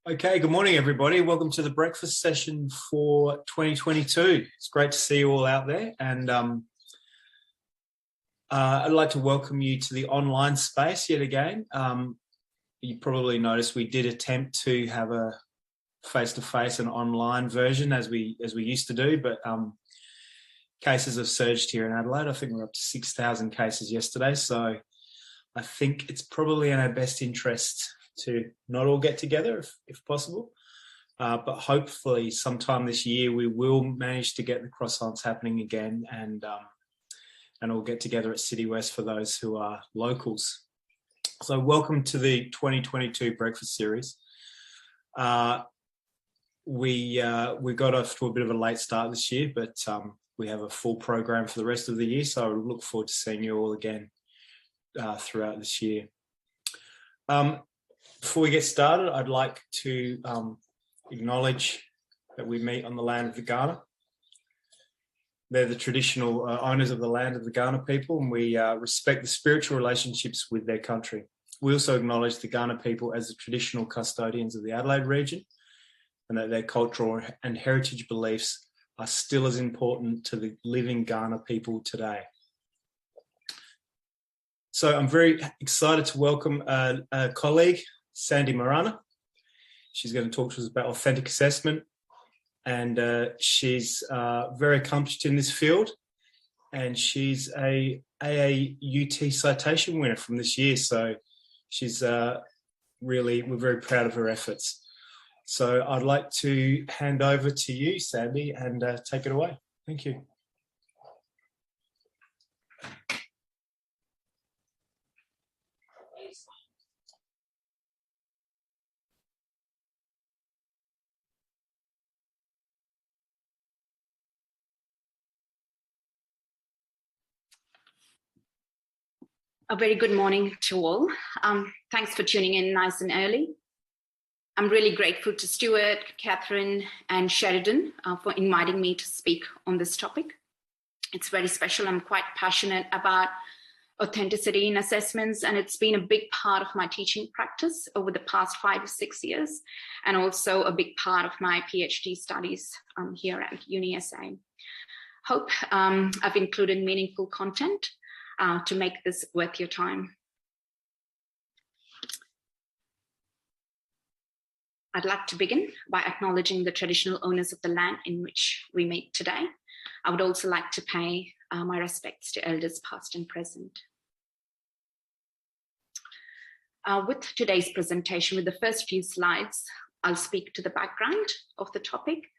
Okay, good morning, everybody. Welcome to the breakfast session for 2022. It's great to see you all out there, and I'd like to welcome you to the online space yet again. You probably noticed we did attempt to have a face-to-face and online version as we used to do, but cases have surged here in Adelaide. I think we're up to 6,000 cases yesterday, so I think it's probably in our best interest to not all get together if possible. But hopefully sometime this year we will manage to get the croissants happening again and all get together at City West for those who are locals. So welcome to the 2022 breakfast series. We got off to a bit of a late start this year, but we have a full program for the rest of the year, so I look forward to seeing you all again throughout this year. Before we get started, I'd like to acknowledge that we meet on the land of the Kaurna. They're the traditional owners of the land of the Kaurna people, and we respect the spiritual relationships with their country. We also acknowledge the Kaurna people as the traditional custodians of the Adelaide region, and that their cultural and heritage beliefs are still as important to the living Kaurna people today. So I'm very excited to welcome a colleague, Sandy Maranna. She's going to talk to us about authentic assessment, and she's very accomplished in this field, and she's a AAUT citation winner from this year, so she's we're very proud of her efforts. So I'd like to hand over to you, Sandy, and take it away. Thank you. A very good morning to all. Thanks for tuning in nice and early. I'm really grateful to Stuart, Catherine, and Sheridan for inviting me to speak on this topic. It's very special. I'm quite passionate about authenticity in assessments, and it's been a big part of my teaching practice over the past 5 or 6 years, and also a big part of my PhD studies here at UniSA. Hope I've included meaningful content to make this worth your time. I'd like to begin by acknowledging the traditional owners of the land in which we meet today. I would also like to pay my respects to elders past and present. With today's presentation, with the first few slides, I'll speak to the background of the topic,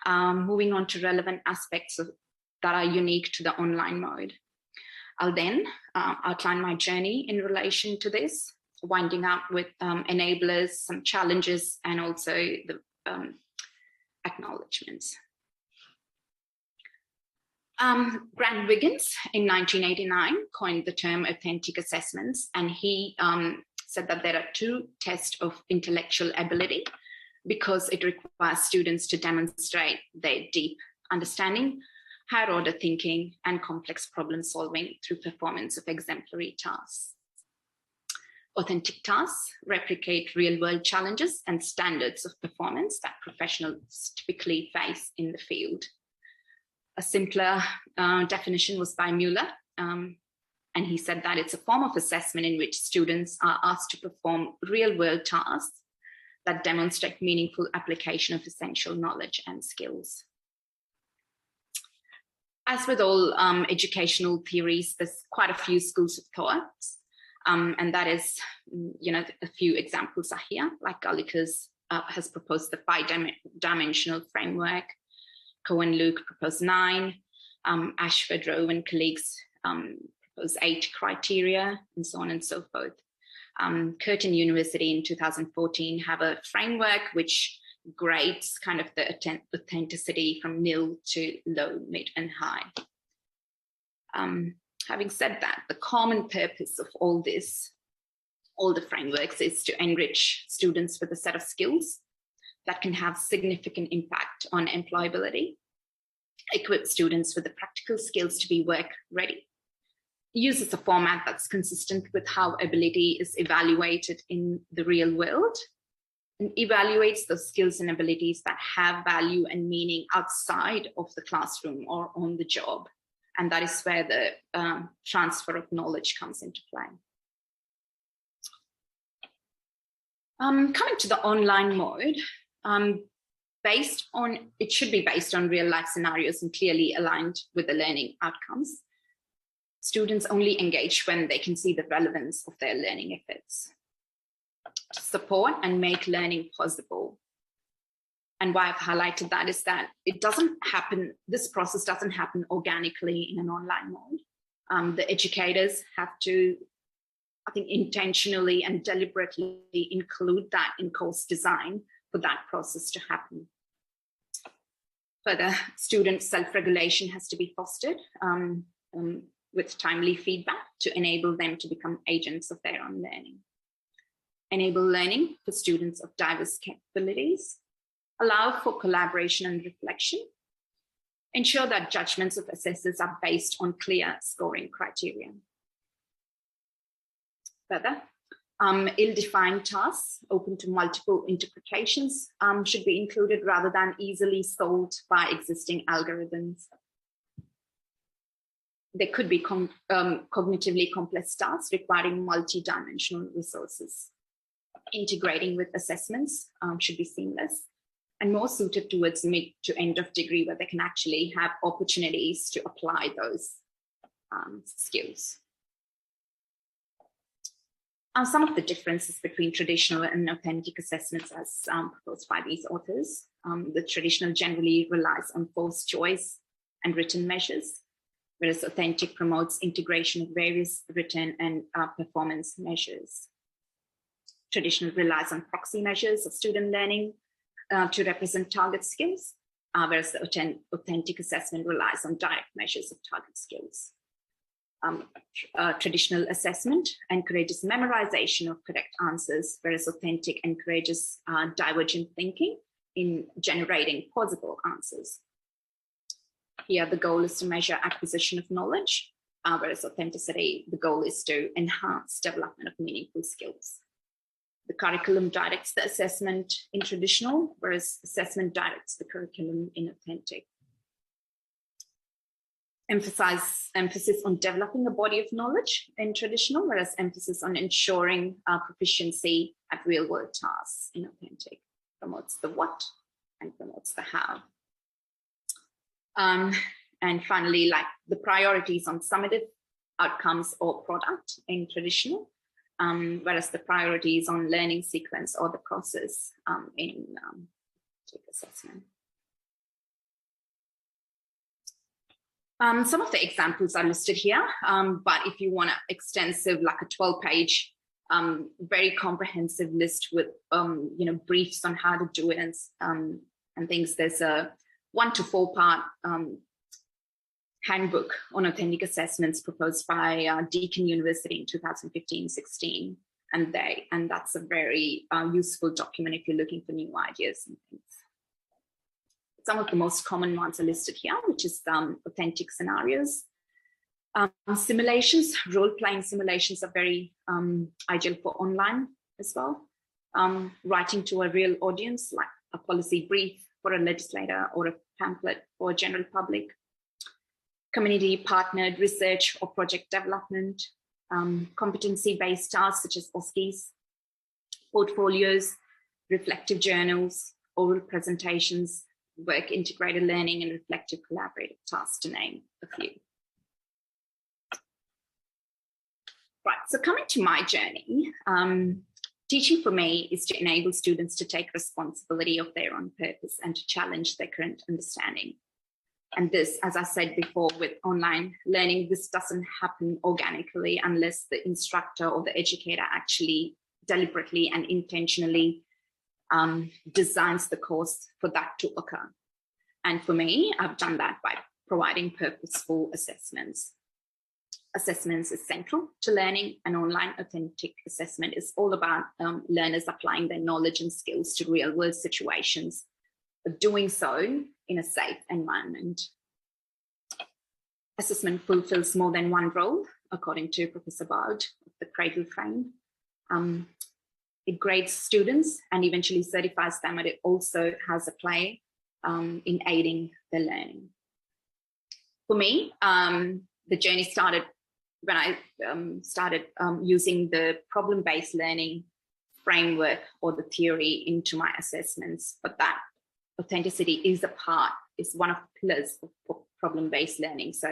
moving on to relevant aspects that are unique to the online mode. I'll then outline my journey in relation to this, winding up with enablers, some challenges, and also the acknowledgements. Grant Wiggins in 1989 coined the term authentic assessments, and he said that there are 2 tests of intellectual ability because it requires students to demonstrate their deep understanding, higher order thinking, and complex problem solving through performance of exemplary tasks. Authentic tasks replicate real-world challenges and standards of performance that professionals typically face in the field. A simpler definition was by Mueller, and he said that it's a form of assessment in which students are asked to perform real-world tasks that demonstrate meaningful application of essential knowledge and skills. As with all educational theories, there's quite a few schools of thought, and that is, a few examples are here, like Gulliker's has proposed the 5-dimensional framework, Cohen-Luke proposed 9, Ashford, Rowe and colleagues proposed 8 criteria, and so on and so forth. Curtin University in 2014 have a framework which grades kind of the authenticity from nil to low, mid, and high. Having said that, the common purpose of all the frameworks is to enrich students with a set of skills that can have significant impact on employability, equip students with the practical skills to be work ready, uses a format that's consistent with how ability is evaluated in the real world, and evaluates the skills and abilities that have value and meaning outside of the classroom or on the job. And that is where the transfer of knowledge comes into play. Coming to the online mode, it should be based on real life scenarios and clearly aligned with the learning outcomes. Students only engage when they can see the relevance of their learning efforts. To support and make learning possible. And why I've highlighted that is that this process doesn't happen organically in an online mode. The educators have to, I think, intentionally and deliberately include that in course design for that process to happen. Further, student self-regulation has to be fostered with timely feedback to enable them to become agents of their own learning. Enable learning for students of diverse capabilities, allow for collaboration and reflection, ensure that judgments of assessors are based on clear scoring criteria. Further, ill-defined tasks open to multiple interpretations should be included rather than easily solved by existing algorithms. There could be cognitively complex tasks requiring multi-dimensional resources. Integrating with assessments should be seamless and more suited towards mid to end of degree, where they can actually have opportunities to apply those skills. Some of the differences between traditional and authentic assessments as proposed by these authors. The traditional generally relies on forced choice and written measures, whereas authentic promotes integration of various written and performance measures. Traditional relies on proxy measures of student learning to represent target skills, whereas the authentic assessment relies on direct measures of target skills. Traditional assessment encourages memorization of correct answers, whereas authentic encourages divergent thinking in generating plausible answers. Here, the goal is to measure acquisition of knowledge, whereas authenticity, the goal is to enhance development of meaningful skills. The curriculum directs the assessment in traditional, whereas assessment directs the curriculum in authentic. Emphasis on developing a body of knowledge in traditional, whereas emphasis on ensuring proficiency at real-world tasks in authentic. Promotes the what and promotes the how. And finally, like the priorities on summative outcomes or product in traditional, whereas the priorities on learning sequence or the process in assessment. Some of the examples are listed here, but if you want an extensive, like a 12-page, very comprehensive list with, briefs on how to do it and things, there's a 1 to 4 part handbook on authentic assessments proposed by Deakin University in 2015-16, and that's a very useful document if you're looking for new ideas and things. Some of the most common ones are listed here, which is authentic scenarios. Simulations, role-playing simulations are very ideal for online as well. Writing to a real audience, like a policy brief for a legislator or a pamphlet for a general public. Community-partnered research or project development. Competency-based tasks such as OSCEs, portfolios, reflective journals, oral presentations, work integrated learning, and reflective collaborative tasks, to name a few. Right, so coming to my journey, teaching for me is to enable students to take responsibility of their own purpose and to challenge their current understanding. And this, as I said before, with online learning, this doesn't happen organically unless the instructor or the educator actually deliberately and intentionally designs the course for that to occur. And for me, I've done that by providing purposeful assessments. Assessments is central to learning, and online authentic assessment is all about learners applying their knowledge and skills to real-world situations, but doing so in a safe environment. Assessment fulfills more than one role, according to Professor Bard of the Cradle Frame. It grades students and eventually certifies them, and it also has a play in aiding their learning. For me, the journey started when I started using the problem-based learning framework or the theory into my assessments, but that authenticity is one of the pillars of problem-based learning. So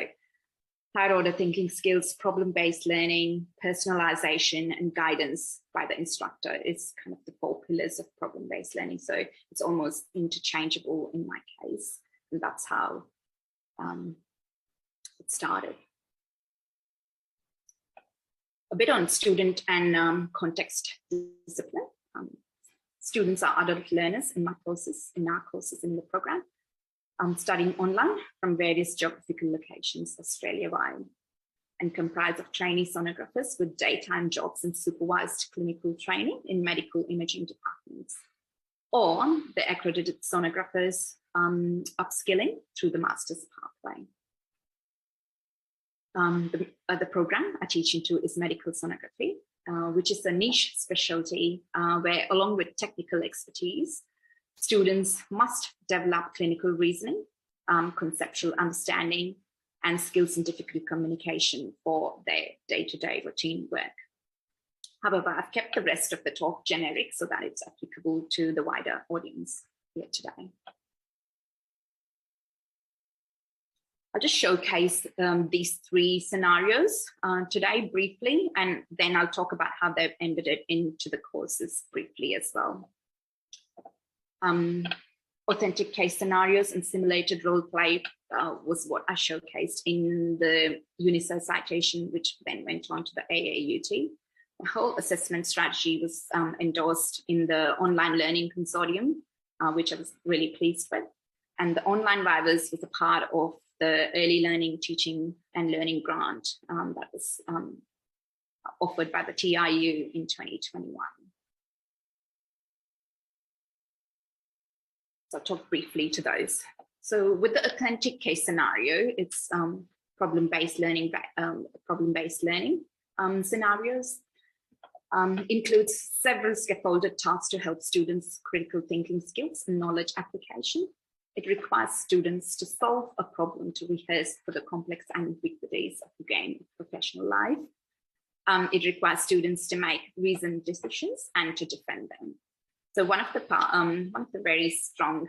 higher order thinking skills, problem-based learning, personalization, and guidance by the instructor is kind of the 4 pillars of problem-based learning. So it's almost interchangeable in my case. And that's how it started. A bit on student and context discipline. Students are adult learners in our courses in the program, studying online from various geographical locations Australia-wide, and comprise of trainee sonographers with daytime jobs and supervised clinical training in medical imaging departments, or the accredited sonographers upskilling through the master's pathway. The program I teach into is medical sonography, which is a niche specialty where, along with technical expertise, students must develop clinical reasoning, conceptual understanding, and skills in difficult communication for their day-to-day routine work. However, I've kept the rest of the talk generic so that it's applicable to the wider audience here today. I'll just showcase these 3 scenarios today briefly, and then I'll talk about how they're embedded into the courses briefly as well. Authentic case scenarios and simulated role play was what I showcased in the UNISA citation, which then went on to the AAUT. The whole assessment strategy was endorsed in the online learning consortium, which I was really pleased with. And the online vivas was a part of the early learning, teaching and learning grant that was offered by the TIU in 2021. So I'll talk briefly to those. So with the authentic case scenario, it's problem-based learning scenarios. Includes several scaffolded tasks to help students' critical thinking skills and knowledge application. It requires students to solve a problem, to rehearse for the complex ambiguities of the game of professional life. It requires students to make reasoned decisions and to defend them. So one of the very strong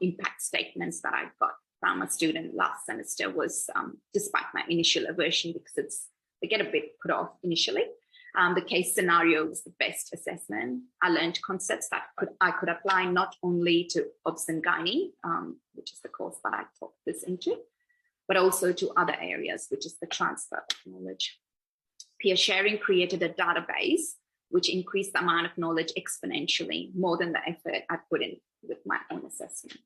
impact statements that I got from a student last semester was, despite my initial aversion, because they get a bit put off initially, the case scenario was the best assessment. I learned concepts that I could apply not only to obs and gynae, which is the course that I taught this into, but also to other areas, which is the transfer of knowledge. Peer sharing created a database which increased the amount of knowledge exponentially, more than the effort I put in with my own assessment.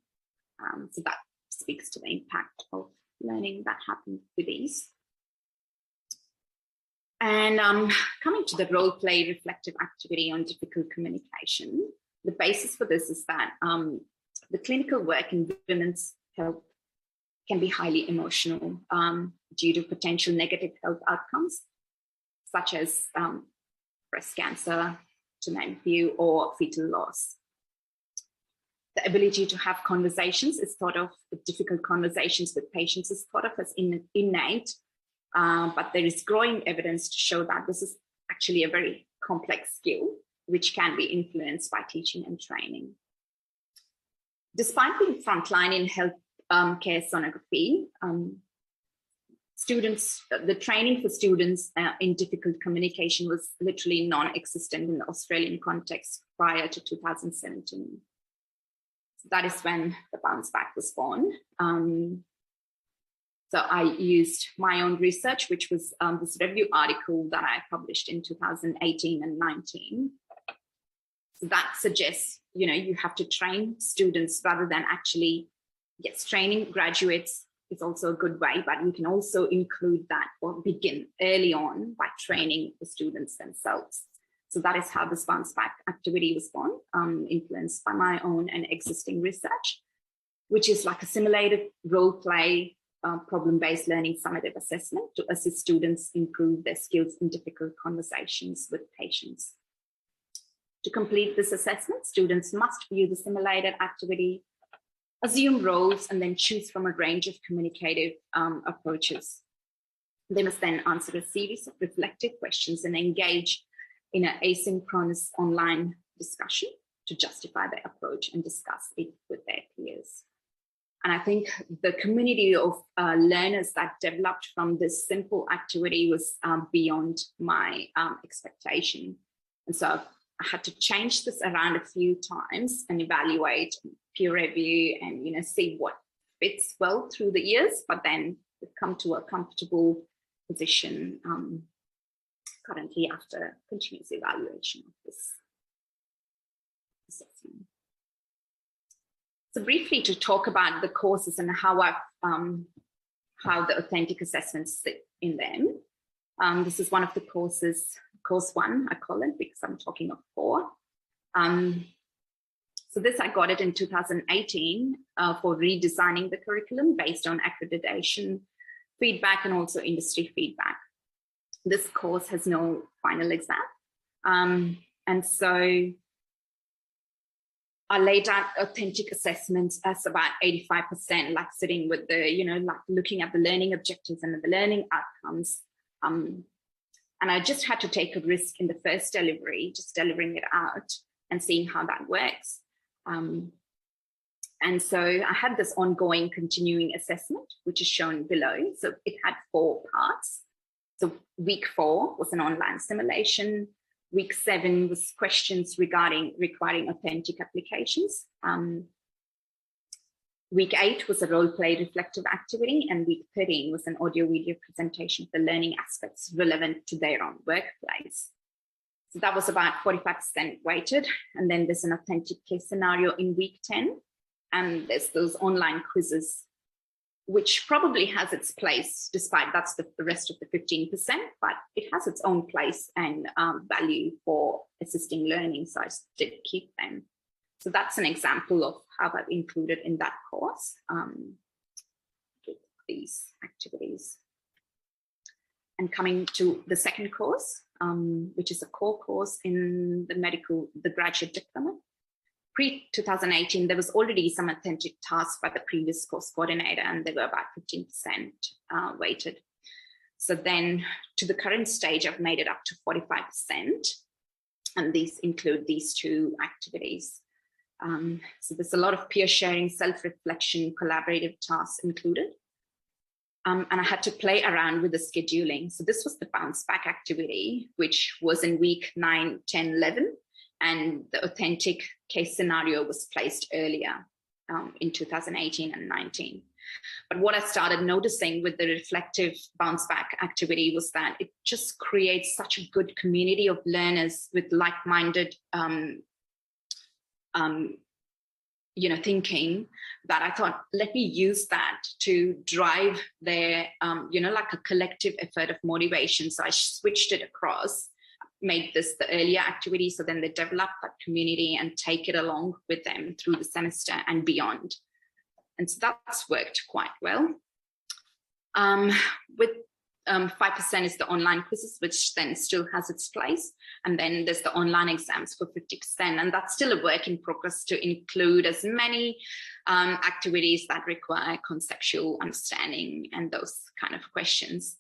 So that speaks to the impact of learning that happened with these. And coming to the role play reflective activity on difficult communication, the basis for this is that the clinical work in women's health can be highly emotional due to potential negative health outcomes, such as breast cancer, to name a few, or fetal loss. The ability to have conversations is thought of, difficult conversations with patients is thought of as innate, but there is growing evidence to show that this is actually a very complex skill, which can be influenced by teaching and training. Despite being frontline in health care sonography, the training for students in difficult communication was literally non-existent in the Australian context prior to 2017. So that is when the bounce back was born. So I used my own research, which was this review article that I published in 2018 and 19. So that suggests, you have to train students rather than actually, yes, training graduates is also a good way, but you can also include that or begin early on by training the students themselves. So that is how this bounce back activity was born, influenced by my own and existing research, which is like a simulated role play, problem-based learning summative assessment to assist students improve their skills in difficult conversations with patients. To complete this assessment, students must view the simulated activity, assume roles, and then choose from a range of communicative approaches. They must then answer a series of reflective questions and engage in an asynchronous online discussion to justify their approach and discuss it with their peers. And I think the community of learners that developed from this simple activity was beyond my expectation. And so I had to change this around a few times and evaluate, peer review, and see what fits well through the years. But then we've come to a comfortable position currently after continuous evaluation of this assessment. So briefly to talk about the courses and how the authentic assessments sit in them. This is one of the courses, course 1, I call it, because I'm talking of 4. So this, I got it in 2018 for redesigning the curriculum based on accreditation feedback and also industry feedback. This course has no final exam. And so I laid out authentic assessments as about 85%, like sitting with the, like looking at the learning objectives and the learning outcomes. And I just had to take a risk in the first delivery, just delivering it out and seeing how that works. And so I had this ongoing continuing assessment, which is shown below. So it had 4 parts. So week 4 was an online simulation. Week 7 was questions requiring authentic applications. Week 8 was a role-play reflective activity, and week 13 was an audio-video presentation of the learning aspects relevant to their own workplace. So that was about 45% weighted. And then there's an authentic case scenario in week 10. And there's those online quizzes, which probably has its place, despite that's the rest of the 15%, but it has its own place and value for assisting learning, so I did keep them. So that's an example of how I've included in that course these activities. And coming to the second course, which is a core course in the graduate diploma. Pre-2018, there was already some authentic tasks by the previous course coordinator, and they were about 15% weighted. So then to the current stage, I've made it up to 45%, and these include these 2 activities. So there's a lot of peer sharing, self-reflection, collaborative tasks included. And I had to play around with the scheduling. So this was the bounce back activity, which was in week 9, 10, 11. And the authentic case scenario was placed earlier in 2018 and 19. But what I started noticing with the reflective bounce back activity was that it just creates such a good community of learners with like-minded thinking, that I thought, let me use that to drive their, like a collective effort of motivation. So I switched it across, made this the earlier activity, so then they develop that community and take it along with them through the semester and beyond. And so that's worked quite well. With 5% is the online quizzes, which then still has its place. And then there's the online exams for 50%. And that's still a work in progress to include as many activities that require conceptual understanding and those kind of questions.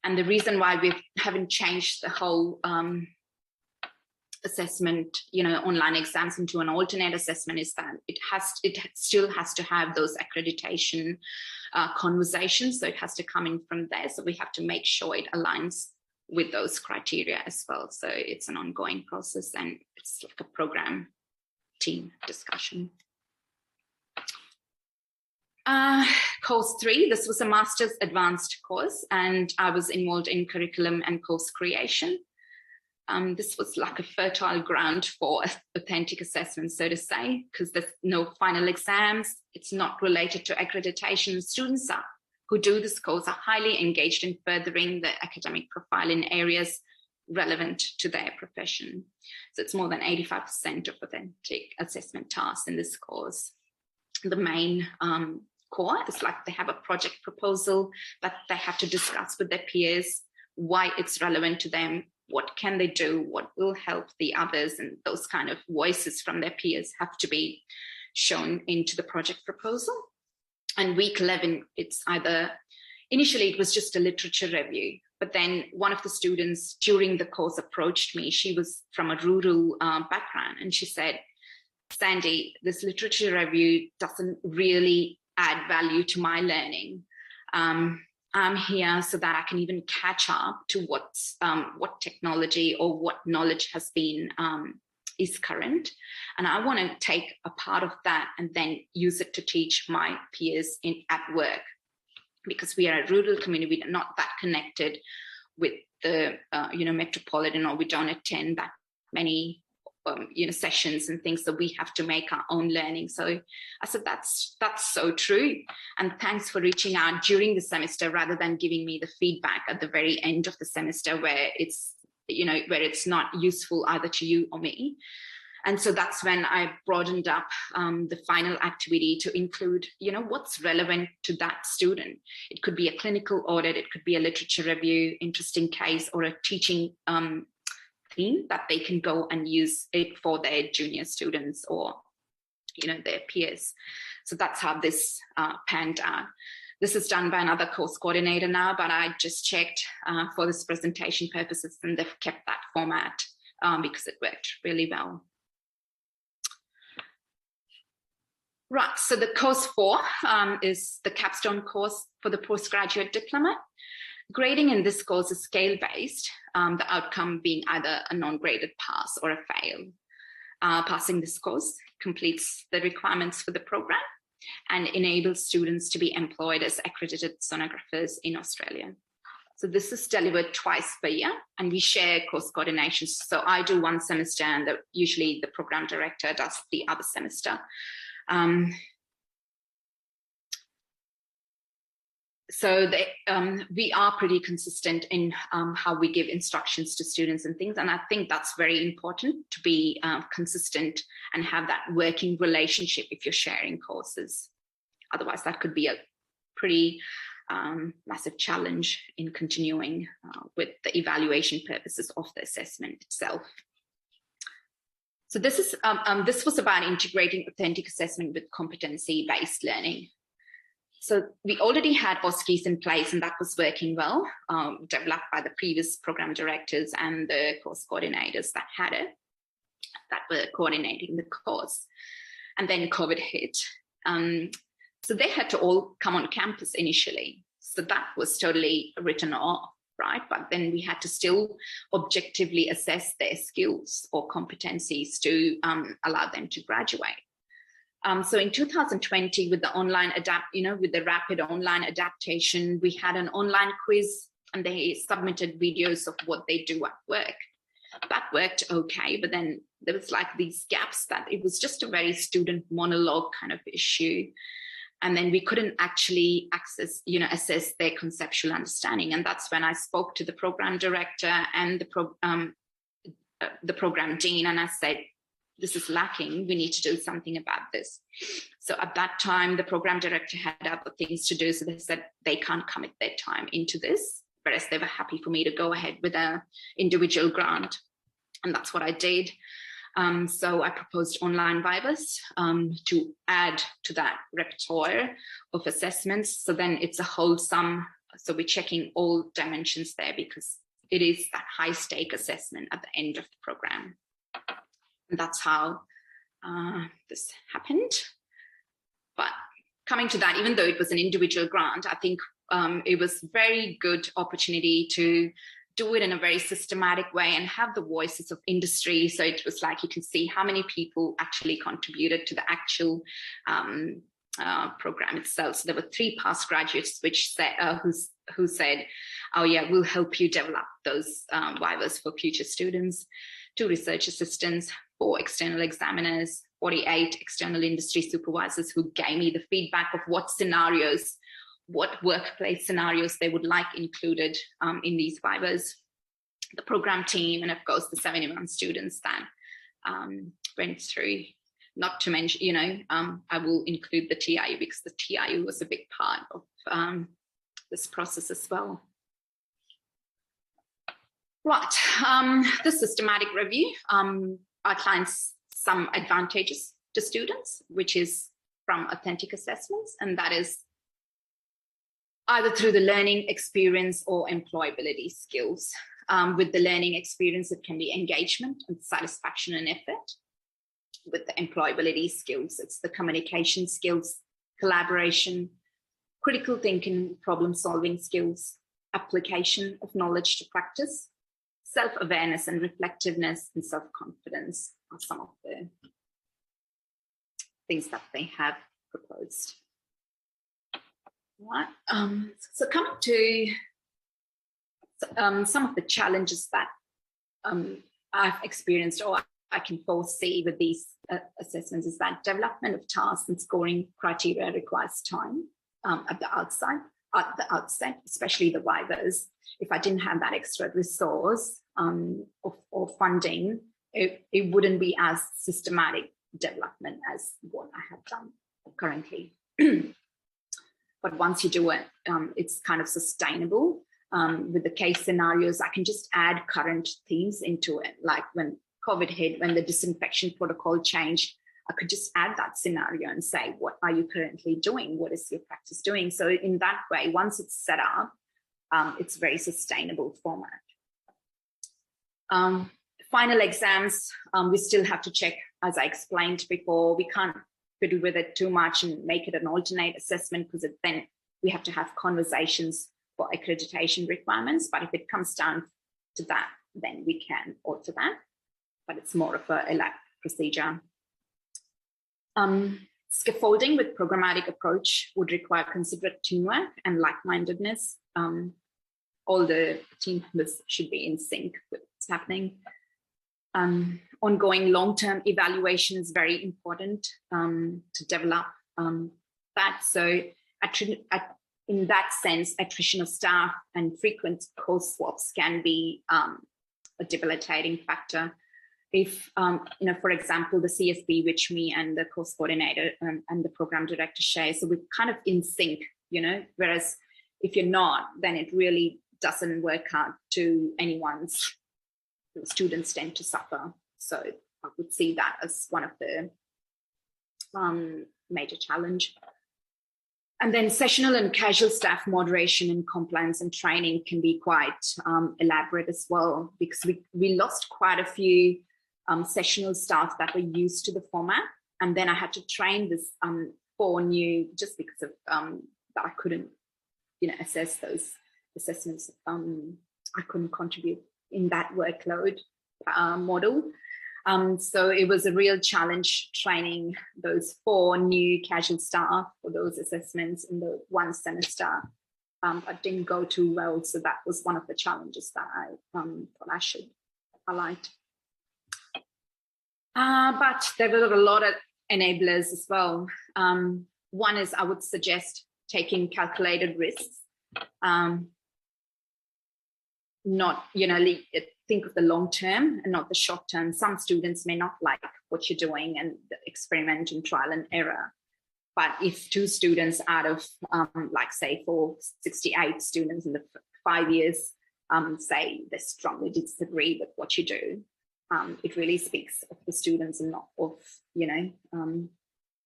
And the reason why we haven't changed the whole assessment, online exams into an alternate assessment is that it still has to have those accreditation conversations. So it has to come in from there. So we have to make sure it aligns with those criteria as well. So it's an ongoing process, and it's like a program team discussion. Course 3, this was a master's advanced course, and I was involved in curriculum and course creation. This was like a fertile ground for authentic assessment, so to say, because there's no final exams. It's not related to accreditation. Students who do this course are highly engaged in furthering their academic profile in areas relevant to their profession. So it's more than 85% of authentic assessment tasks in this course. The main core is like they have a project proposal that they have to discuss with their peers, why it's relevant to them, what can they do, what will help the others, and those kind of voices from their peers have to be shown into the project proposal. And week 11, it's either, initially it was just a literature review, but then one of the students during the course approached me. She was from a rural background, and she said, Sandy, this literature review doesn't really add value to my learning. I'm here so that I can even catch up to what technology or what knowledge has been is current. And I want to take a part of that and then use it to teach my peers at work. Because we are a rural community, we're not that connected with the metropolitan, or we don't attend that many sessions and things, that we have to make our own learning. So I said, that's so true. And thanks for reaching out during the semester rather than giving me the feedback at the very end of the semester where it's not useful either to you or me. And so that's when I broadened up the final activity to include, what's relevant to that student. It could be a clinical audit, it could be a literature review, interesting case, or a teaching theme that they can go and use it for their junior students or, their peers. So that's how this panned out. This is done by another course coordinator now, but I just checked for this presentation purposes, and they've kept that format because it worked really well. Right, so the course 4 is the capstone course for the postgraduate diploma. Grading in this course is scale-based, the outcome being either a non-graded pass or a fail. Passing this course completes the requirements for the program and enables students to be employed as accredited sonographers in Australia. So this is delivered twice per year, and we share course coordinations. So I do one semester, and usually the program director does the other semester. So we are pretty consistent in how we give instructions to students and things. And I think that's very important, to be consistent and have that working relationship if you're sharing courses. Otherwise, that could be a pretty massive challenge in continuing with the evaluation purposes of the assessment itself. So this was about integrating authentic assessment with competency-based learning. So we already had OSCEs in place, and that was working well, developed by the previous program directors and the course coordinators that were coordinating the course. And then COVID hit. So they had to all come on campus initially. So that was totally written off, right? But then we had to still objectively assess their skills or competencies to allow them to graduate. So in 2020, with the online with the rapid online adaptation, we had an online quiz, and they submitted videos of what they do at work. That worked okay, but then there was like these gaps that it was just a very student monologue kind of issue. And then we couldn't actually assess their conceptual understanding. And that's when I spoke to the program director and the program dean, and I said, this is lacking. We need to do something about this. So at that time, the program director had other things to do. So they said they can't commit their time into this, whereas they were happy for me to go ahead with an individual grant. And that's what I did. So I proposed online vivas to add to that repertoire of assessments. So then it's a wholesome, so we're checking all dimensions there, because it is that high stake assessment at the end of the program. And that's how this happened. But coming to that, even though it was an individual grant, I think it was a very good opportunity to do it in a very systematic way and have the voices of industry. So it was like you can see how many people actually contributed to the actual program itself. So there were 3 past graduates which said, who said, oh yeah, we'll help you develop those vivas for future students. 2 research assistants, 4 external examiners, 48 external industry supervisors who gave me the feedback of what workplace scenarios they would like included in these vivas. The program team, and of course the 71 students that went through. Not to mention, I will include the TIU, because the TIU was a big part of this process as well. Right. The systematic review outlines some advantages to students, which is from authentic assessments, and that is either through the learning experience or employability skills. With the learning experience, it can be engagement and satisfaction and effort. With the employability skills, it's the communication skills, collaboration, critical thinking, problem-solving skills, application of knowledge to practice, self-awareness and reflectiveness, and self-confidence are some of the things that they have proposed. Right. So coming to some of the challenges that I've experienced or I can foresee with these assessments is that development of tasks and scoring criteria requires time at the outset, especially the vivas. If I didn't have that extra resource or funding, it wouldn't be as systematic development as what I have done currently. But once you do it, it's kind of sustainable. With the case scenarios, I can just add current themes into it. Like when COVID hit, when the disinfection protocol changed, I could just add that scenario and say, what are you currently doing? What is your practice doing? So in that way, once it's set up, it's very sustainable format. Final exams, we still have to check, as I explained before, we can't fiddle with it too much and make it an alternate assessment because then we have to have conversations for accreditation requirements. But if it comes down to that, then we can alter that. But it's more of a procedure. Scaffolding with programmatic approach would require considerate teamwork and like-mindedness. All the team members should be in sync with what's happening. Ongoing long-term evaluation is very important to develop that. So in that sense, attrition of staff and frequent course swaps can be a debilitating factor. If, for example, the CFP, which me and the course coordinator and the program director share, so we're kind of in sync, whereas if you're not, then it really doesn't work out to anyone's, the students tend to suffer. So I would see that as one of the major challenge. And then sessional and casual staff moderation and compliance and training can be quite elaborate as well, because we lost quite a few sessional staff that were used to the format. And then I had to train this 4 new, just because of that I couldn't, assess those assessments. I couldn't contribute in that workload model. So it was a real challenge training those 4 new casual staff for those assessments in the 1 semester. But didn't go too well. So that was one of the challenges that I thought I should highlight. But there were a lot of enablers as well. One is I would suggest taking calculated risks. Not, think of the long term and not the short term. Some students may not like what you're doing and the experiment and trial and error. But if 2 students out of, say, for 68 students in the 5 years, say they strongly disagree with what you do, it really speaks of the students and not of,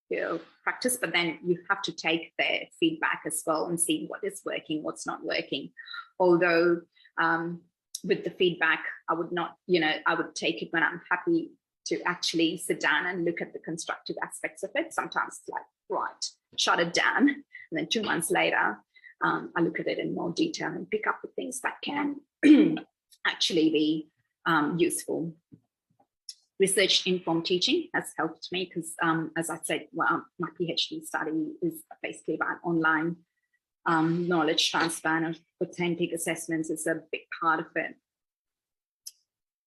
your practice. But then you have to take their feedback as well and see what is working, what's not working. Although with the feedback, I would not, I would take it when I'm happy to actually sit down and look at the constructive aspects of it. Sometimes it's like, right, shut it down. And then 2 months later, I look at it in more detail and pick up the things that can actually be useful. Research-informed teaching has helped me because, as I said, my PhD study is basically about online knowledge transfer and authentic assessments is a big part of it.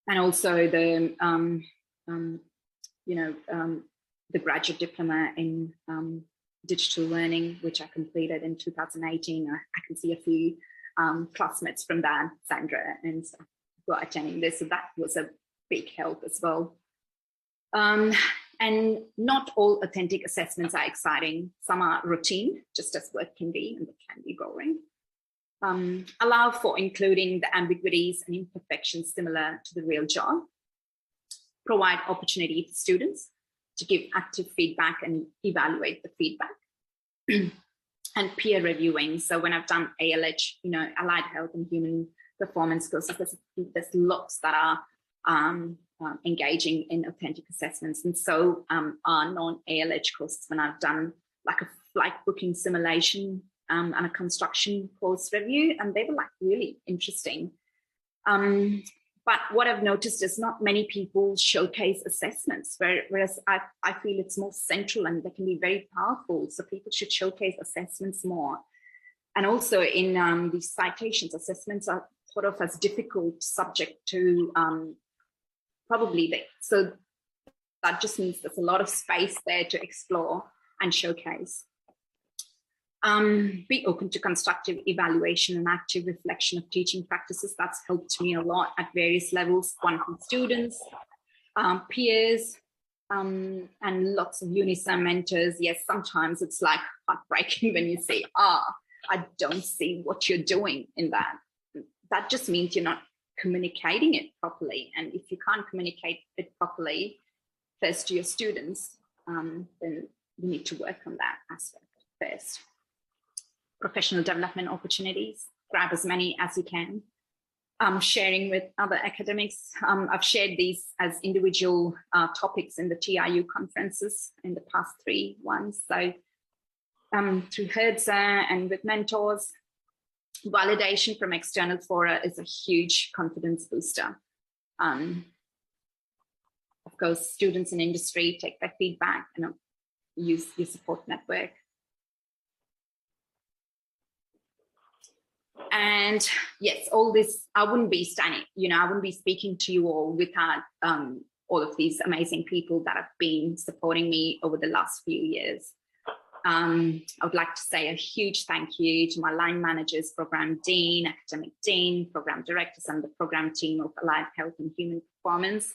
And also the graduate diploma in digital learning, which I completed in 2018. I can see a few classmates from that, Sandra and who are attending this, so that was a big help as well. And not all authentic assessments are exciting. Some are routine, just as work can be, and they can be boring. allow for including the ambiguities and imperfections similar to the real job, provide opportunity for students to give active feedback and evaluate the feedback, and peer reviewing. So when I've done ALH, allied health and human performance courses, there's lots that are engaging in authentic assessments, and so are non-ALH courses when I've done like a flight booking simulation and a construction course review, and they were like really interesting. But what I've noticed is not many people showcase assessments, whereas I feel it's more central and they can be very powerful. So people should showcase assessments more. And also in these citations, assessments are thought of as difficult subject to so that just means there's a lot of space there to explore and showcase. Be open to constructive evaluation and active reflection of teaching practices. That's helped me a lot at various levels, one from students, peers, and lots of UNISA mentors. Yes, sometimes it's like heartbreaking when you say, I don't see what you're doing in that. That just means you're not communicating it properly. And if you can't communicate it properly first to your students, then you need to work on that aspect first. Professional development opportunities, grab as many as you can. Sharing with other academics. I've shared these as individual topics in the TIU conferences in the past 3 ones. So through HERDSA and with mentors, validation from external fora is a huge confidence booster. Of course, students in industry take their feedback and use your support network. And yes, all this, I wouldn't be speaking to you all without all of these amazing people that have been supporting me over the last few years. I would like to say a huge thank you to my line managers, program dean, academic dean, program directors, and the program team of Allied Health and Human Performance.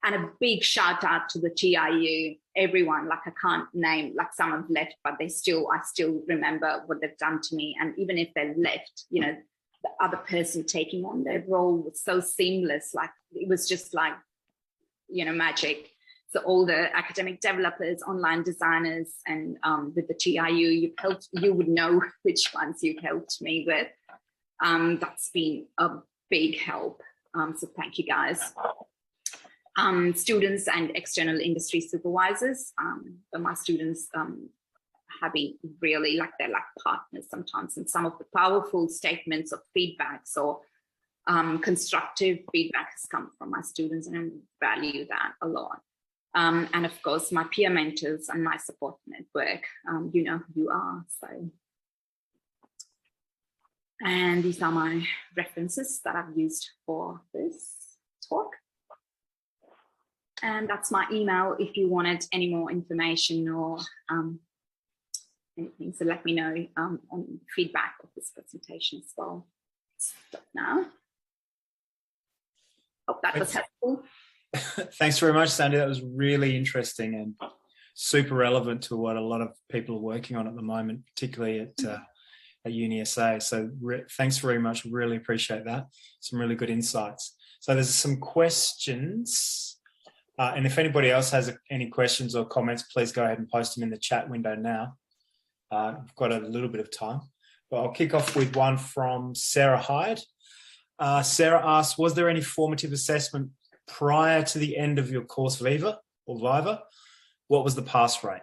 And a big shout out to the TIU, everyone. Like I can't name, like some have left, but I still remember what they've done to me. And even if they've left, the other person taking on their role was so seamless. Like it was just like, magic. So all the academic developers, online designers, and with the TIU, you would know which ones you've helped me with. That's been a big help. So thank you guys. Students and external industry supervisors. But my students have been really they're like partners sometimes, and some of the powerful statements of feedbacks or constructive feedback has come from my students, and I value that a lot. And of course, my peer mentors and my support network, you know who you are. So, and these are my references that I've used for this talk. And that's my email if you wanted any more information or anything. So let me know on feedback of this presentation as well. Stop now. Hope that was helpful. Thanks very much, Sandy. That was really interesting and super relevant to what a lot of people are working on at the moment, particularly at UniSA. So thanks very much. Really appreciate that. Some really good insights. So there's some questions. And if anybody else has any questions or comments, please go ahead and post them in the chat window now. We've got a little bit of time. But I'll kick off with one from Sarah Hyde. Sarah asks, was there any formative assessment prior to the end of your course Viva? What was the pass rate?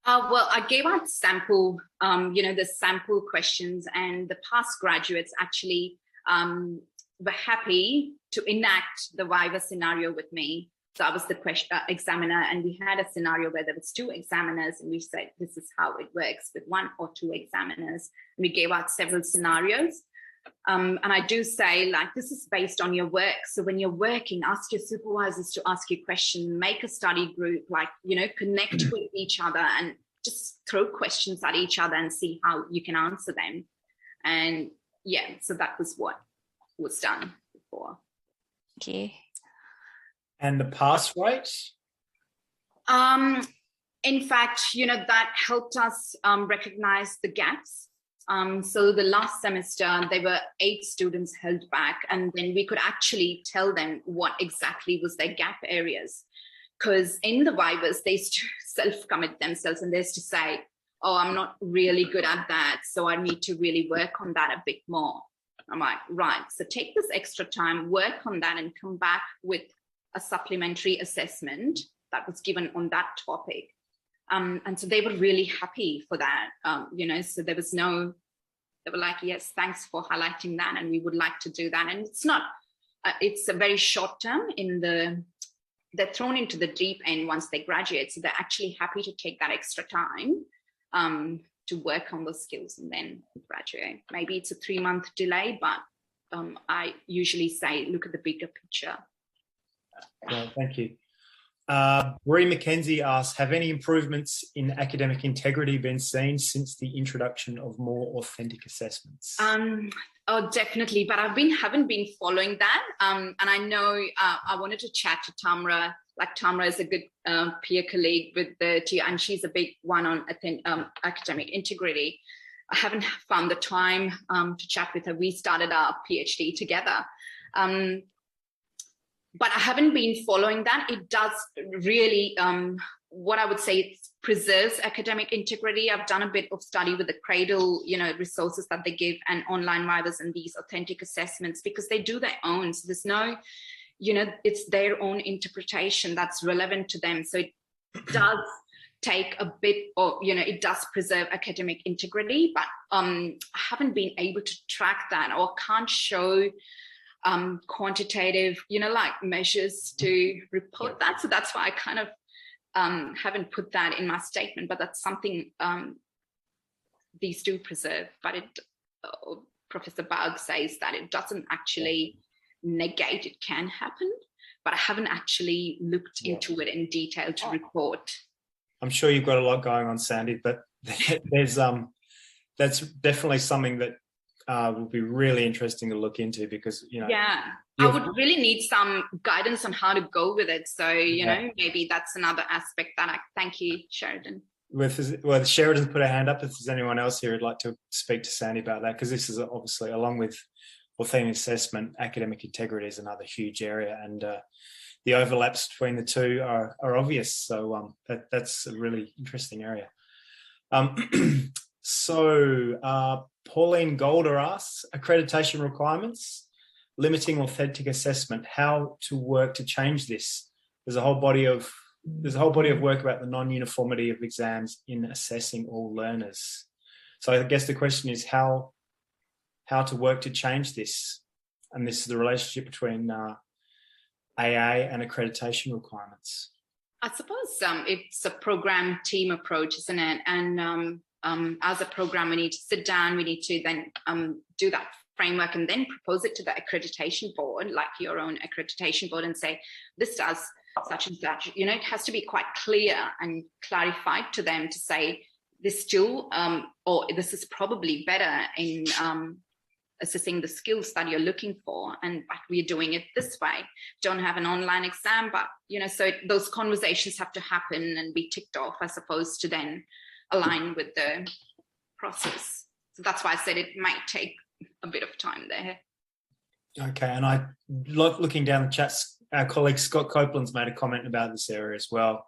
Well, I gave out sample, the sample questions, and the past graduates actually were happy to enact the Viva scenario with me. So I was the examiner, and we had a scenario where there was 2 examiners, and we said, this is how it works with 1 or 2 examiners. And we gave out several scenarios. And I do say, this is based on your work. So when you're working, ask your supervisors to ask you questions, make a study group, connect with each other and just throw questions at each other and see how you can answer them. And yeah, so that was what was done before. Okay. And the pass rate? In fact, that helped us recognize the gaps So the last semester, there were 8 students held back, and then we could actually tell them what exactly was their gap areas. Because in the vivas, they used to self-commit themselves, and they used to say, oh, I'm not really good at that, so I need to really work on that a bit more. I'm like, right, so take this extra time, work on that, and come back with a supplementary assessment that was given on that topic. And so they were really happy for that, so there was no, they were like, yes, thanks for highlighting that, and we would like to do that. And it's not, it's a very short term they're thrown into the deep end once they graduate. So they're actually happy to take that extra time to work on those skills and then graduate. Maybe it's a 3-month delay, but I usually say, look at the bigger picture. Well, thank you. Bree McKenzie asks, have any improvements in academic integrity been seen since the introduction of more authentic assessments? Oh, definitely. But haven't been following that. And I know I wanted to chat to Tamra. Like, Tamra is a good peer colleague with the TU, and she's a big one on academic integrity. I haven't found the time to chat with her. We started our PhD together. But I haven't been following that. It does really, what I would say, it preserves academic integrity. I've done a bit of study with the Cradle, resources that they give, and online vivas and these authentic assessments, because they do their own. So there's no, it's their own interpretation that's relevant to them. So it does take a bit, or, it does preserve academic integrity, but I haven't been able to track that, or can't show quantitative, like measures to report that. So that's why I kind of haven't put that in my statement, but that's something these do preserve. But Professor Baug says that it doesn't actually negate it can happen, but I haven't actually looked into it in detail to report. I'm sure you've got a lot going on, Sandy, but there's that's definitely something that would be really interesting to look into, because I would really need some guidance on how to go with it. So maybe that's another aspect that thank you, Sheridan. Well, Sheridan's put her hand up. If there's anyone else here who'd like to speak to Sandy about that, because this is obviously, along with authentic assessment, academic integrity is another huge area, and the overlaps between the two are obvious. So that's a really interesting area. So Pauline Golder asks, accreditation requirements limiting authentic assessment, how to work to change this? There's a whole body of work about the non-uniformity of exams in assessing all learners. So I guess the question is how to work to change this, and this is the relationship between AA and accreditation requirements. I suppose it's a program team approach, isn't it? And as a program, we need to sit down, we need to then do that framework and then propose it to the accreditation board, like your own accreditation board, and say, this does such and such. It has to be quite clear and clarified to them to say, this still, or this is probably better in assessing the skills that you're looking for, and we're doing it this way. Don't have an online exam, but, so those conversations have to happen and be ticked off, I suppose, to then align with the process. So that's why I said it might take a bit of time there. Okay, and I looking down the chats, our colleague Scott Copeland's made a comment about this area as well.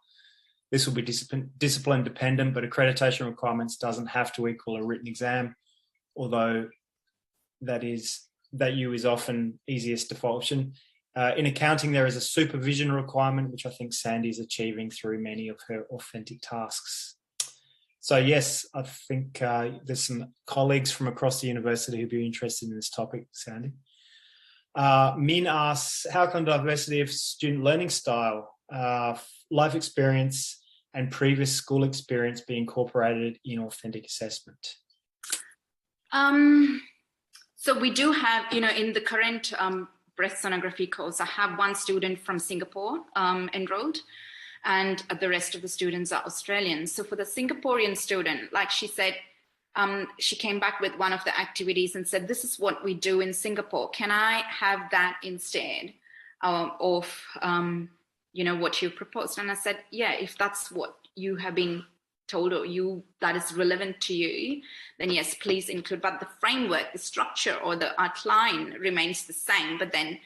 This will be discipline dependent, but accreditation requirements doesn't have to equal a written exam, although that U is often easiest default option. In accounting, there is a supervision requirement, which I think Sandy is achieving through many of her authentic tasks. So yes, I think there's some colleagues from across the university who'd be interested in this topic, Sandy. Min asks, how can diversity of student learning style, life experience and previous school experience be incorporated in authentic assessment? So we do have, in the current breast sonography course, I have one student from Singapore enrolled, and the rest of the students are Australian. So for the Singaporean student, like she said, she came back with one of the activities and said, this is what we do in Singapore. Can I have that instead of, what you proposed? And I said, yeah, if that's what you have been told you that is relevant to you, then yes, please include. But the framework, the structure or the outline remains the same, but then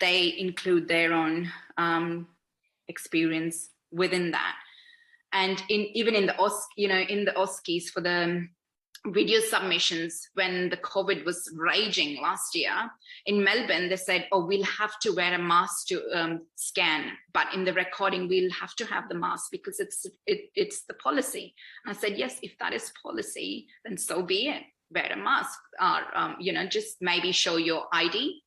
they include their own experience within that. And even in the OSCEs for the video submissions, when the COVID was raging last year in Melbourne, they said, oh, we'll have to wear a mask to scan, but in the recording we'll have to have the mask because it's the policy. And I said, yes, if that is policy, then so be it. Wear a mask, or just maybe show your ID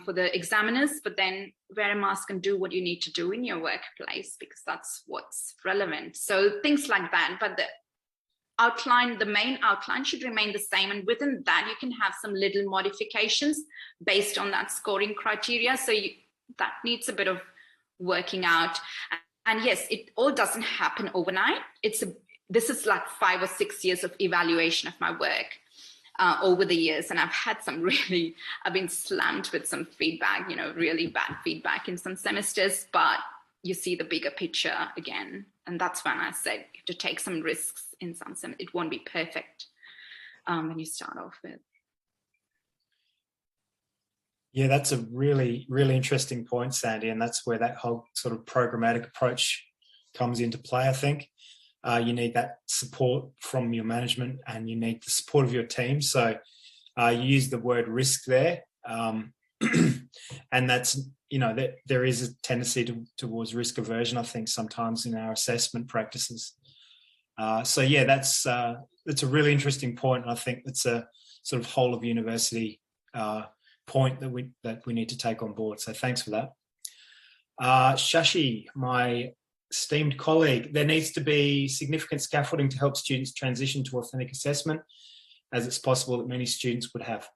for the examiners, but then wear a mask and do what you need to do in your workplace because that's what's relevant. So things like that. But the main outline should remain the same, and within that you can have some little modifications based on that scoring criteria. So that needs a bit of working out. And yes, it all doesn't happen overnight. This is like 5 or 6 years of evaluation of my work over the years, and I've been slammed with some feedback, really bad feedback in some semesters, but you see the bigger picture again. And that's when I said you have to take some risks in some sense. It won't be perfect when you start off with. Yeah, that's a really, really interesting point, Sandy. And that's where that whole sort of programmatic approach comes into play, I think. You need that support from your management and you need the support of your team. So you use the word risk there. And that's, that there is a tendency towards risk aversion, I think, sometimes in our assessment practices. So yeah, that's a really interesting point, and I think it's a sort of whole of university point that we need to take on board. So thanks for that. Shashi, my esteemed colleague, there needs to be significant scaffolding to help students transition to authentic assessment, as it's possible that many students would have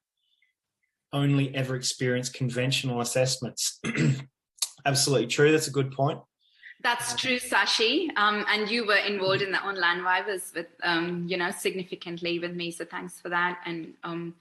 only ever experienced conventional assessments. Absolutely true. That's a good point. That's true, Sashi. And you were involved in the online vivas with, significantly with me. So thanks for that. And I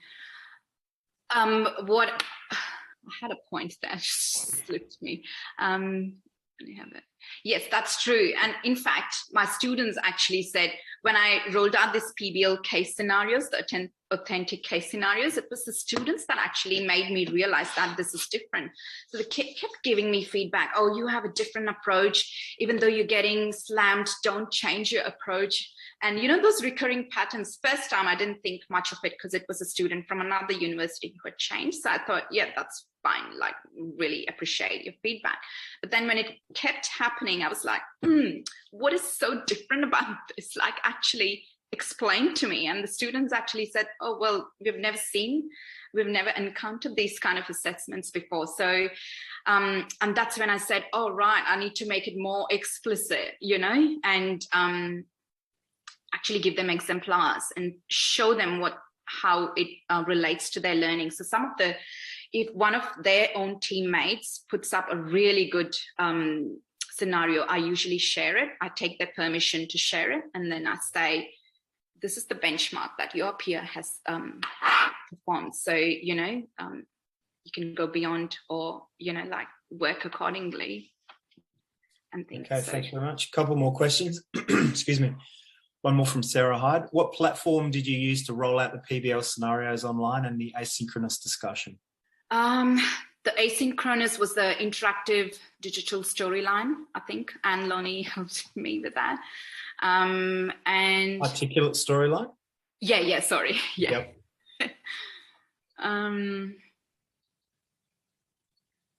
had a point that just slipped me. Let me have it. Yes, that's true. And in fact, my students actually said, when I rolled out this PBL case scenarios, the authentic case scenarios, it was the students that actually made me realize that this is different. So the kid kept giving me feedback. Oh, you have a different approach. Even though you're getting slammed, don't change your approach. And those recurring patterns, first time I didn't think much of it because it was a student from another university who had changed. So I thought, yeah, that's fine. Like, really appreciate your feedback. But then when it kept happening, I was like, what is so different about this? Like, actually explain to me. And the students actually said, oh, well, we've never encountered these kind of assessments before. So, and that's when I said, oh, right, I need to make it more explicit, and actually give them exemplars and show them how it relates to their learning. So if one of their own teammates puts up a really good scenario, I usually share it. I take their permission to share it. And then I say, this is the benchmark that your peer has performed. So, you can go beyond or, work accordingly and things. Okay, thank you very much. A couple more questions. Excuse me. One more from Sarah Hyde. What platform did you use to roll out the PBL scenarios online and the asynchronous discussion? The asynchronous was the interactive digital storyline, I think. Anne Lonnie helped me with that. And articulate storyline? Yeah, sorry. Yeah. Yep.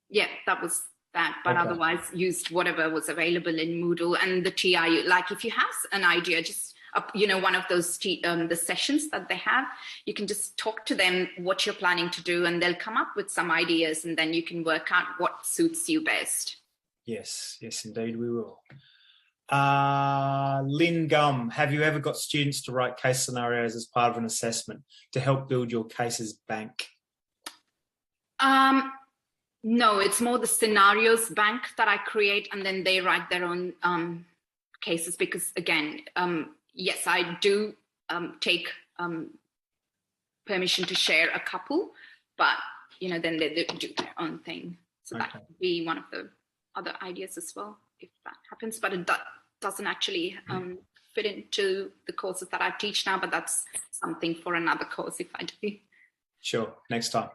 Yeah, that was that, but okay. Otherwise used whatever was available in Moodle and the TIU. Like if you have an idea, just one of those the sessions that they have, you can just talk to them what you're planning to do, and they'll come up with some ideas, and then you can work out what suits you best. Yes, indeed, we will. Lynn Gum, have you ever got students to write case scenarios as part of an assessment to help build your cases bank? No, it's more the scenarios bank that I create, and then they write their own cases because, again, yes, I do take permission to share a couple, but, then they do their own thing. So that could be one of the other ideas as well, if that happens. But it doesn't actually fit into the courses that I teach now, but that's something for another course if I do. Sure, next time.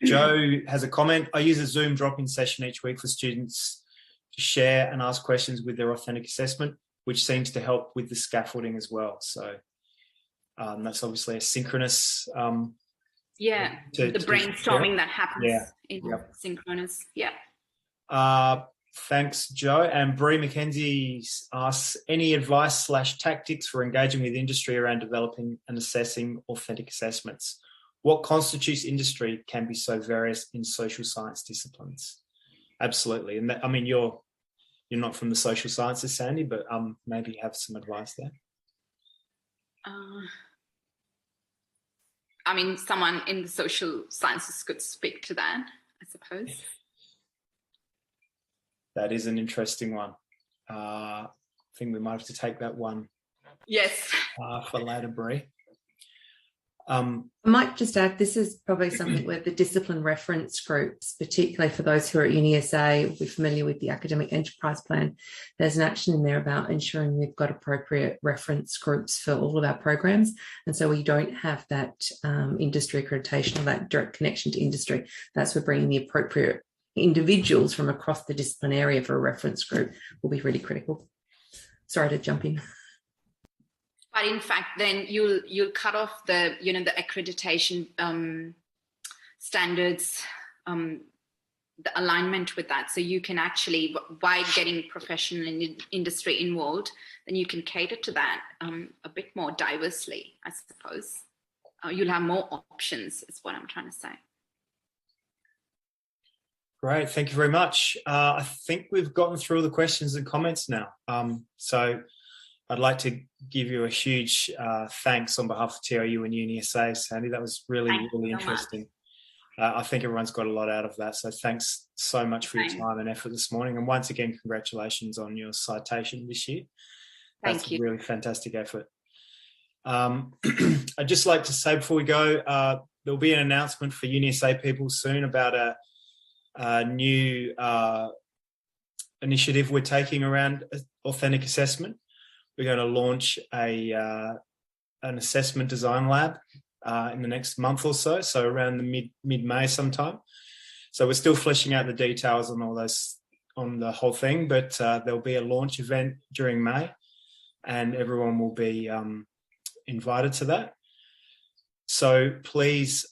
Joe has a comment. I use a Zoom drop-in session each week for students to share and ask questions with their authentic assessment, which seems to help with the scaffolding as well. So that's obviously a synchronous. The brainstorming that happens in synchronous. Yeah. Thanks, Joe. And Bree McKenzie asks, any advice/tactics for engaging with industry around developing and assessing authentic assessments? What constitutes industry can be so various in social science disciplines. Absolutely. And that, I mean, you're not from the social sciences, Sandy, but maybe have some advice there. I mean, someone in the social sciences could speak to that, I suppose. That is an interesting one. I think we might have to take that one. Yes. For later, Bree. I might just add, this is probably something where the discipline reference groups, particularly for those who are at UniSA, will be familiar with the academic enterprise plan. There's an action in there about ensuring we've got appropriate reference groups for all of our programs. And so we don't have that industry accreditation or that direct connection to industry. That's where bringing the appropriate individuals from across the discipline area for a reference group will be really critical. Sorry to jump in. But in fact, then you'll cut off the the accreditation standards, the alignment with that. So you can actually, by getting professional industry involved, then you can cater to that a bit more diversely, I suppose. You'll have more options, is what I'm trying to say. Great, thank you very much. I think we've gotten through all the questions and comments now. So I'd like to give you a huge thanks on behalf of TRU and UniSA, Sandy. That was really interesting. I think everyone's got a lot out of that. So thanks so much for your time and effort this morning. And once again, congratulations on your citation this year. That's a really fantastic effort. I'd just like to say before we go, there'll be an announcement for UniSA people soon about a new initiative we're taking around authentic assessment. We're going to launch an assessment design lab in the next month or so, so around the mid-May sometime. So we're still fleshing out the details on all those, on the whole thing, but there'll be a launch event during May, and everyone will be invited to that. So please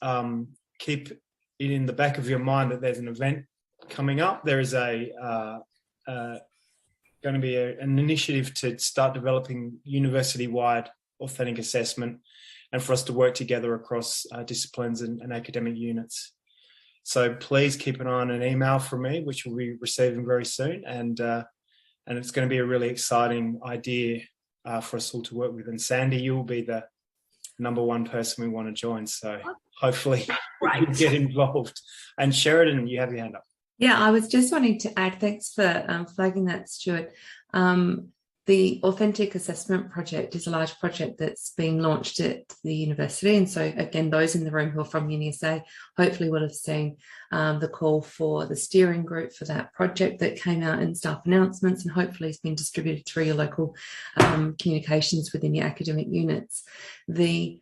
keep it in the back of your mind that there's an event coming up. There is going to be an initiative to start developing university-wide authentic assessment and for us to work together across disciplines and academic units. So please keep an eye on an email from me, which we'll be receiving very soon, and it's going to be a really exciting idea for us all to work with. And Sandy, you'll be the number one person we want to join, so hopefully you get involved. And Sheridan, you have your hand up. Yeah, I was just wanting to add, thanks for flagging that, Stuart. The Authentic Assessment Project is a large project that's being launched at the university. And so, again, those in the room who are from UniSA hopefully will have seen the call for the steering group for that project that came out in staff announcements and hopefully has been distributed through your local communications within your academic units. The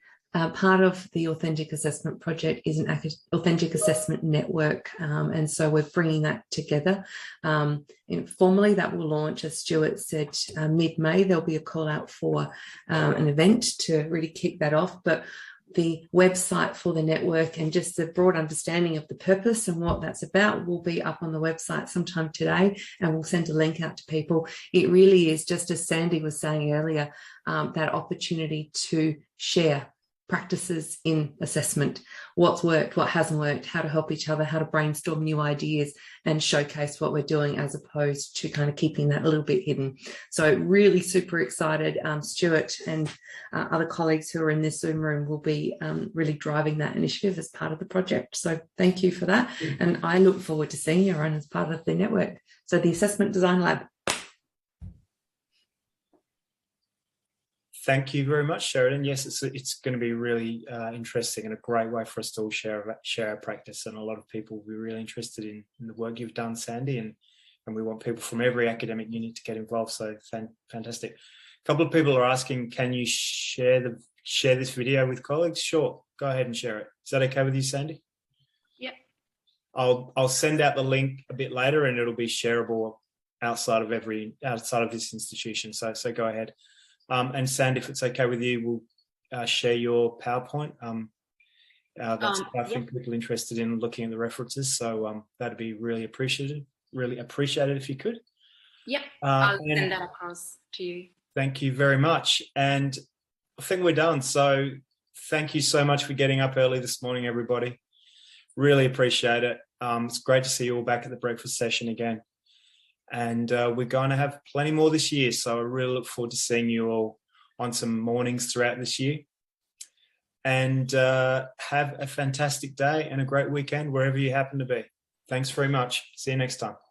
part of the Authentic Assessment Project is an Authentic Assessment Network, and so we're bringing that together. Formally, that will launch, as Stuart said, mid-May. There'll be a call out for an event to really kick that off, but the website for the network and just the broad understanding of the purpose and what that's about will be up on the website sometime today, and we'll send a link out to people. It really is, just as Sandy was saying earlier, that opportunity to share practices in assessment, what's worked, what hasn't worked, how to help each other, how to brainstorm new ideas and showcase what we're doing, as opposed to kind of keeping that a little bit hidden. So really super excited. Stuart and other colleagues who are in this Zoom room will be really driving that initiative as part of the project. So thank you for that. And I look forward to seeing you around as part of the network. So the Assessment Design Lab. Thank you very much, Sheridan. Yes, it's going to be really interesting and a great way for us to all share our practice, and a lot of people will be really interested in the work you've done, Sandy, and and we want people from every academic unit to get involved. So fantastic. A couple of people are asking, can you share this video with colleagues? Sure, go ahead and share it. Is that okay with you, Sandy? Yeah. I'll send out the link a bit later, and it'll be shareable outside of this institution. So go ahead. And Sandy, if it's okay with you, we'll share your PowerPoint. I think people are interested in looking at the references, so that'd be really appreciated if you could. Yep, I'll send that across to you. Thank you very much. And I think we're done. So thank you so much for getting up early this morning, everybody. Really appreciate it. It's great to see you all back at the breakfast session again. And we're going to have plenty more this year. So I really look forward to seeing you all on some mornings throughout this year. And have a fantastic day and a great weekend wherever you happen to be. Thanks very much. See you next time.